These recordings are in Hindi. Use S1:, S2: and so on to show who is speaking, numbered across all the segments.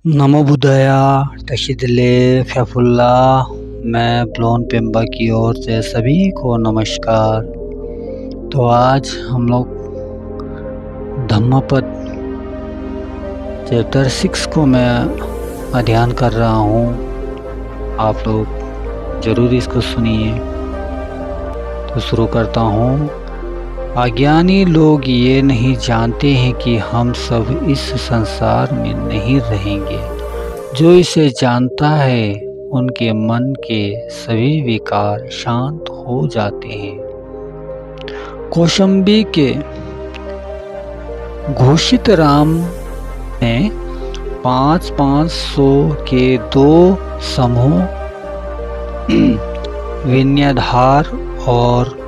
S1: नमो बुद्धाया टशिदले फ़ैफुल्ला। मैं ब्लोन पेम्बा की ओर से सभी को नमस्कार। तो आज हम लोग धम्मपद चैप्टर 6 को मैं अध्ययन कर रहा हूँ। आप लोग ज़रूर इसको सुनिए। तो शुरू करता हूँ। अज्ञानी लोग ये नहीं जानते हैं कि हम सब इस संसार में नहीं रहेंगे। जो इसे जानता है उनके मन के सभी विकार शांत हो जाते हैं। कौशाम्बी के घोषित राम ने 500 के 2 समूह विनयधार और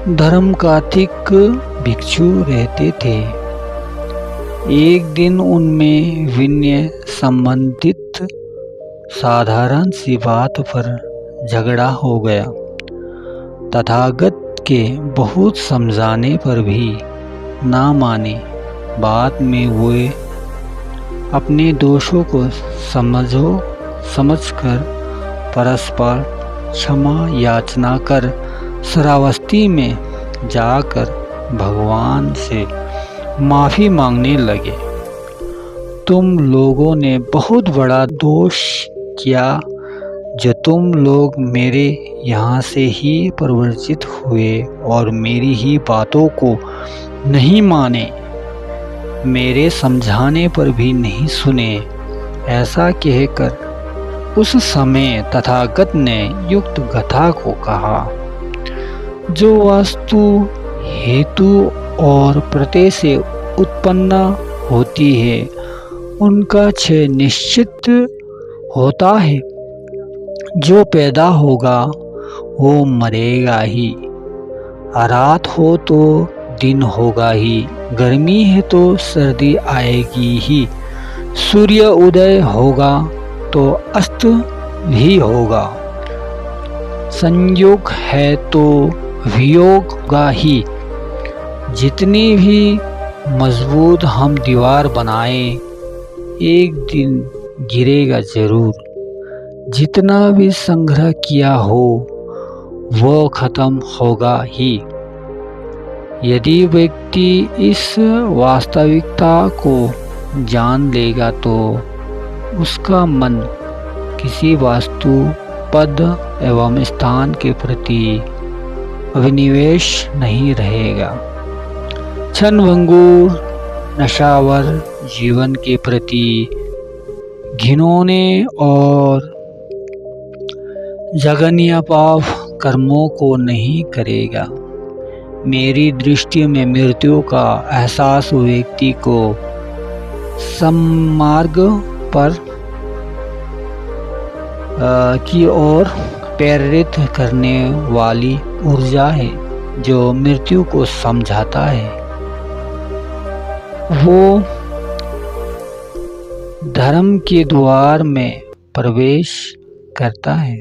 S1: धर्मकातिक भिक्षु रहते थे। एक दिन उनमें विनय संबंधित साधारण सी बात पर झगड़ा हो गया। तथागत के बहुत समझाने पर भी ना माने। बाद में वे अपने दोषों को समझकर परस्पर क्षमा याचना कर श्रावस्ती में जाकर भगवान से माफ़ी मांगने लगे। तुम लोगों ने बहुत बड़ा दोष किया जो तुम लोग मेरे यहाँ से ही प्रवर्जित हुए और मेरी ही बातों को नहीं माने, मेरे समझाने पर भी नहीं सुने। ऐसा कहकर उस समय तथागत ने युक्त कथा को कहा। जो वस्तु हेतु और प्रत्यय से उत्पन्न होती है उनका क्षय निश्चित होता है। जो पैदा होगा वो मरेगा ही। रात हो तो दिन होगा ही, गर्मी है तो सर्दी आएगी ही, सूर्य उदय होगा तो अस्त भी होगा, संयोग है तो वियोग होगा ही। जितनी भी मजबूत हम दीवार बनाए एक दिन गिरेगा जरूर। जितना भी संग्रह किया हो वो खत्म होगा ही। यदि व्यक्ति इस वास्तविकता को जान लेगा तो उसका मन किसी वस्तु, पद एवं स्थान के प्रति अभिनिवेश नहीं रहेगा। क्षणभंगुर नशावर जीवन के प्रति घिनौने और जघन्य पाप कर्मों को नहीं करेगा। मेरी दृष्टि में मृत्यु का एहसास व्यक्ति को सन्मार्ग पर की ओर प्रेरित करने वाली ऊर्जा है जो मृत्यु को समझाता है। वो धर्म के द्वार में प्रवेश करता है।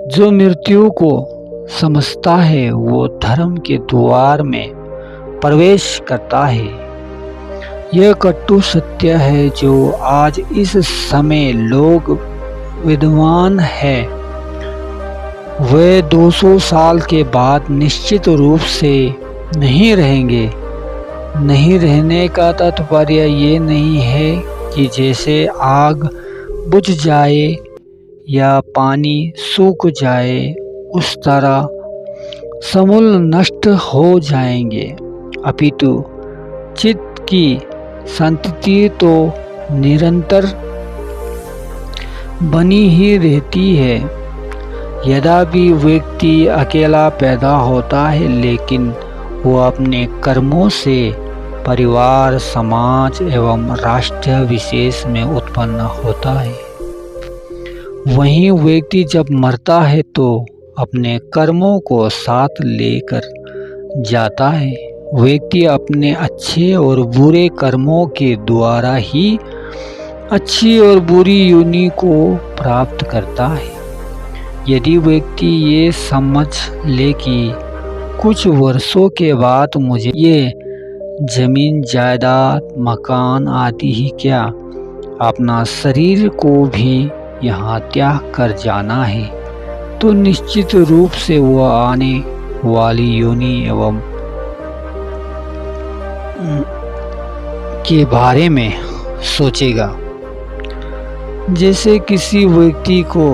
S1: जो मृत्यु को समझता है वो धर्म के द्वार में प्रवेश करता है। यह कटु सत्य है जो आज इस समय लोग विद्वान है वे 200 साल के बाद निश्चित रूप से नहीं रहेंगे। नहीं रहने का तात्पर्य ये नहीं है कि जैसे आग बुझ जाए या पानी सूख जाए उस तरह समूल नष्ट हो जाएंगे, अपितु चित्त की संतति तो निरंतर बनी ही रहती है। यद्यपि व्यक्ति अकेला पैदा होता है लेकिन वो अपने कर्मों से परिवार, समाज एवं राष्ट्र विशेष में उत्पन्न होता है। वहीं व्यक्ति जब मरता है तो अपने कर्मों को साथ लेकर जाता है। व्यक्ति अपने अच्छे और बुरे कर्मों के द्वारा ही अच्छी और बुरी योनि को प्राप्त करता है। यदि व्यक्ति ये समझ ले कि कुछ वर्षों के बाद मुझे ये जमीन जायदाद मकान आदि ही क्या, अपना शरीर को भी यहाँ त्याग कर जाना है, तो निश्चित रूप से वह आने वाली योनि एवं के बारे में सोचेगा। जैसे किसी व्यक्ति को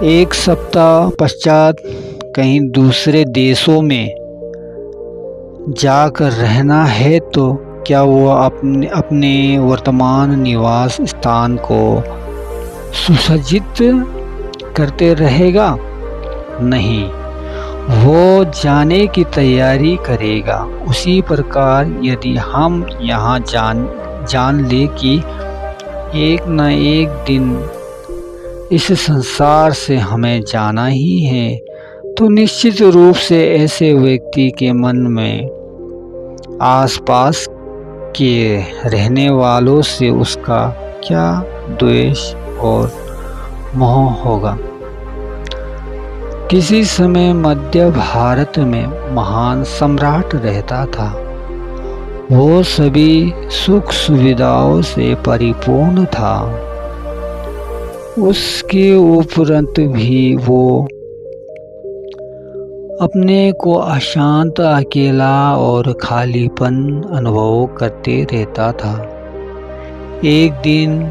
S1: एक सप्ताह पश्चात कहीं दूसरे देशों में जाकर रहना है, तो क्या वह अपने वर्तमान निवास स्थान को सुसज्जित करते रहेगा? नहीं, वो जाने की तैयारी करेगा। उसी प्रकार यदि हम यहाँ जान ले कि एक न एक दिन इस संसार से हमें जाना ही है, तो निश्चित रूप से ऐसे व्यक्ति के मन में आसपास के रहने वालों से उसका क्या द्वेष और मोह होगा। किसी समय मध्य भारत में महान सम्राट रहता था। वो सभी सुख सुविधाओं से परिपूर्ण था। उसके उपरंत भी वो अपने को अशांत, अकेला और खालीपन अनुभव करते रहता था। एक दिन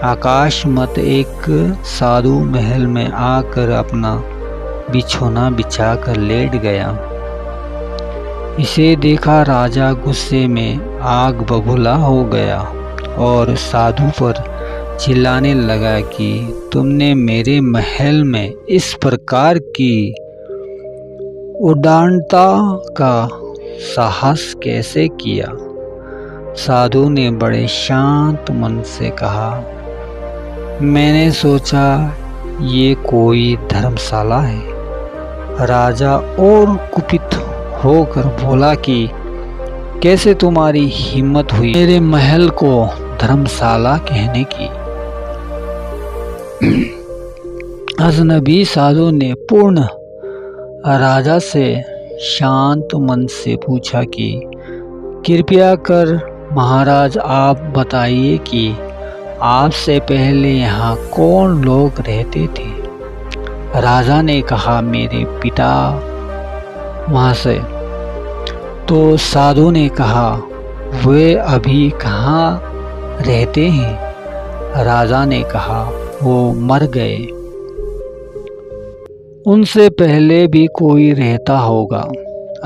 S1: आकाशमत एक साधु महल में आकर अपना बिछौना बिछाकर लेट गया। इसे देखा राजा गुस्से में आग बबूला हो गया और साधु पर चिल्लाने लगा कि तुमने मेरे महल में इस प्रकार की उदारता का साहस कैसे किया? साधु ने बड़े शांत मन से कहा, मैंने सोचा ये कोई धर्मशाला है। राजा और कुपित होकर बोला कि कैसे तुम्हारी हिम्मत हुई मेरे महल को धर्मशाला कहने की? अजनबी साधु ने पूर्ण राजा से शांत मन से पूछा कि कृपया कर महाराज आप बताइए कि आपसे पहले यहाँ कौन लोग रहते थे? राजा ने कहा, मेरे पिता वहाँ से। तो साधु ने कहा, वे अभी कहाँ रहते हैं? राजा ने कहा, वो मर गए। उनसे पहले भी कोई रहता होगा।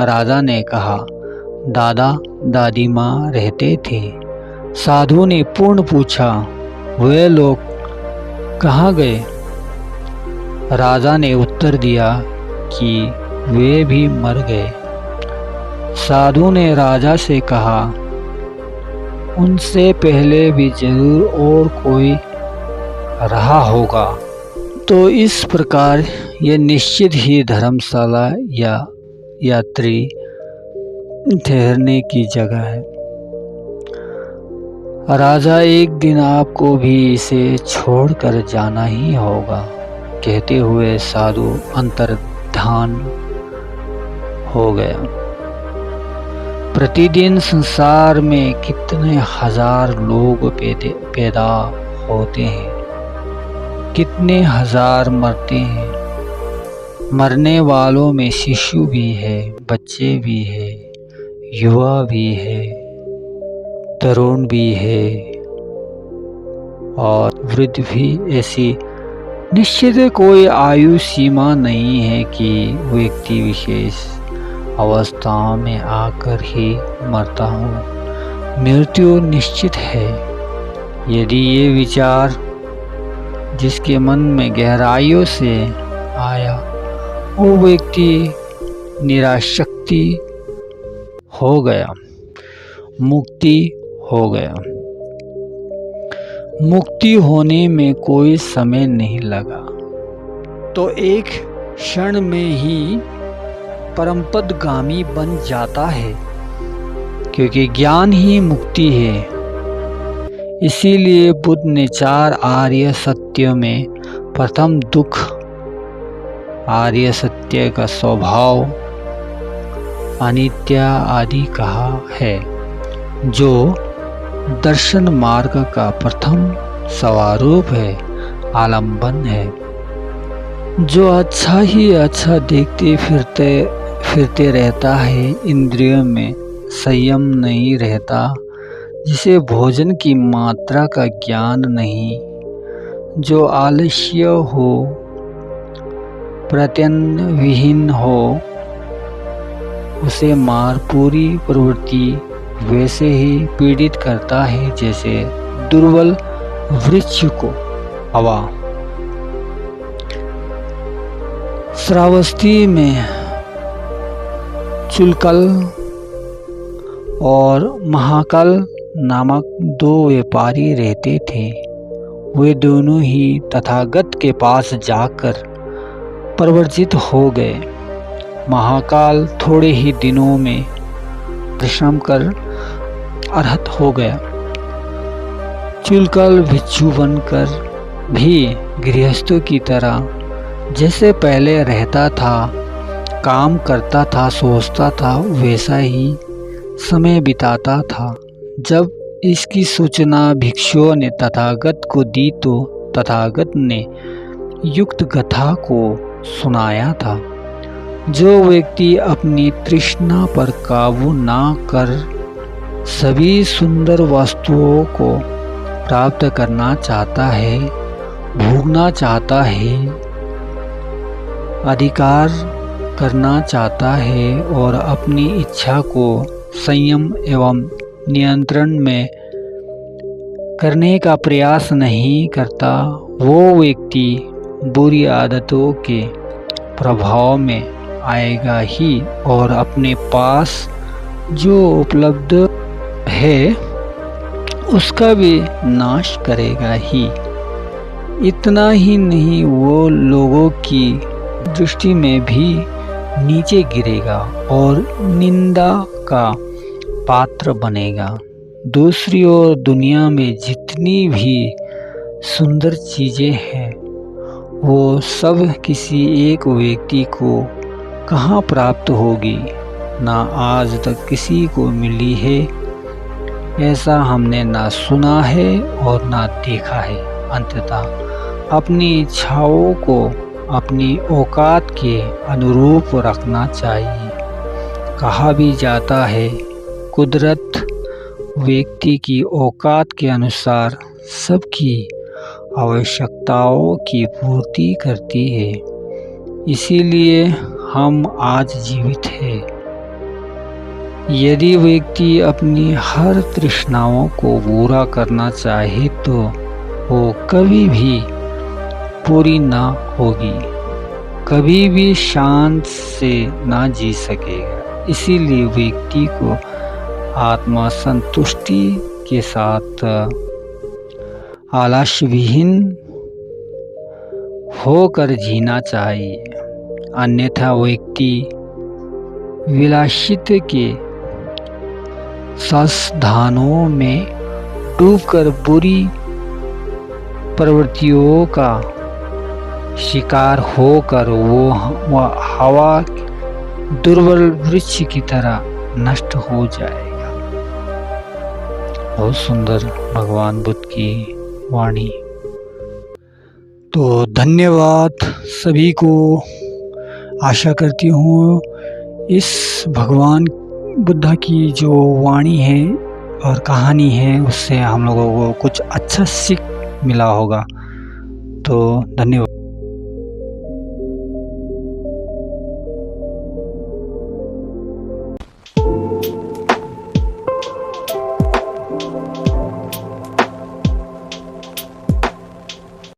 S1: राजा ने कहा, दादा दादी माँ रहते थे। साधु ने पूर्ण पूछा, वे लोग कहाँ गए? राजा ने उत्तर दिया कि वे भी मर गए। साधु ने राजा से कहा, उनसे पहले भी जरूर और कोई रहा होगा। तो इस प्रकार यह निश्चित ही धर्मशाला या यात्री ठहरने की जगह है। राजा, एक दिन आपको भी इसे छोड़कर जाना ही होगा। कहते हुए साधु अंतर्धान हो गया। प्रतिदिन संसार में कितने हजार लोग पैदा होते हैं, कितने हजार मरते हैं। मरने वालों में शिशु भी है, बच्चे भी है, युवा भी है, तरुण भी है और वृद्ध भी। ऐसी निश्चित कोई आयु सीमा नहीं है कि व्यक्ति विशेष अवस्थाओं में आकर ही मरता हो। मृत्यु निश्चित है। यदि ये विचार जिसके मन में गहराइयों से आया, वो व्यक्ति निराशक्ति हो गया, मुक्ति हो गया। मुक्ति होने में कोई समय नहीं लगा, तो एक क्षण में ही परमपदगामी बन जाता है, क्योंकि ज्ञान ही मुक्ति है। इसीलिए बुद्ध ने 4 आर्य सत्य में प्रथम दुख आर्य सत्य का स्वभाव अनित्य आदि कहा है, जो दर्शन मार्ग का प्रथम स्वरूप है, आलंबन है। जो अच्छा ही अच्छा देखते फिरते रहता है, इंद्रियों में संयम नहीं रहता, जिसे भोजन की मात्रा का ज्ञान नहीं, जो आलस्य हो, प्रत्यन विहीन हो, उसे मार पूरी प्रवृत्ति वैसे ही पीड़ित करता है जैसे दुर्बल वृक्ष को हवा। श्रावस्ती में चुलकल और महाकाल नामक दो व्यापारी रहते थे। वे दोनों ही तथागत के पास जाकर प्रवर्जित हो गए। महाकाल थोड़े ही दिनों में परिश्रम कर अरहत हो गया। चुलकल भिक्षु बनकर भी गृहस्थों की तरह जैसे पहले रहता था, काम करता था, सोचता था, वैसा ही समय बिताता था। जब इसकी सूचना भिक्षुओं ने तथागत को दी तो तथागत ने युक्त कथा को सुनाया था। जो व्यक्ति अपनी तृष्णा पर काबू ना कर सभी सुंदर वस्तुओं को प्राप्त करना चाहता है, भोगना चाहता है, अधिकार करना चाहता है और अपनी इच्छा को संयम एवं नियंत्रण में करने का प्रयास नहीं करता, वो व्यक्ति बुरी आदतों के प्रभाव में आएगा ही और अपने पास जो उपलब्ध है उसका भी नाश करेगा ही। इतना ही नहीं, वो लोगों की दृष्टि में भी नीचे गिरेगा और निंदा का पात्र बनेगा। दूसरी ओर दुनिया में जितनी भी सुंदर चीजें हैं, वो सब किसी एक व्यक्ति को कहाँ प्राप्त होगी, ना आज तक किसी को मिली है। ऐसा हमने ना सुना है और ना देखा है। अंततः अपनी इच्छाओं को अपनी औकात के अनुरूप रखना चाहिए। कहा भी जाता है, कुदरत व्यक्ति की औकात के अनुसार सबकी आवश्यकताओं की पूर्ति करती है। इसीलिए हम आज जीवित हैं। यदि व्यक्ति अपनी हर तृष्णाओं को पूरा करना चाहे तो वो कभी भी पूरी ना होगी, कभी भी शांत से ना जी सकेगा। इसीलिए व्यक्ति को आत्मा संतुष्टि के साथ आलस्य विहीन होकर जीना चाहिए। अन्यथा व्यक्ति विलासित के संसाधनों में डूबकर बुरी प्रवृत्तियों का शिकार होकर वो हवा दुर्बल वृक्ष की तरह नष्ट हो जाएगा। बहुत सुंदर भगवान बुद्ध की वाणी। तो धन्यवाद सभी को। आशा करती हूँ इस भगवान बुद्ध की जो वाणी है और कहानी है उससे हम लोगों को कुछ अच्छा सीख मिला होगा। तो धन्यवाद।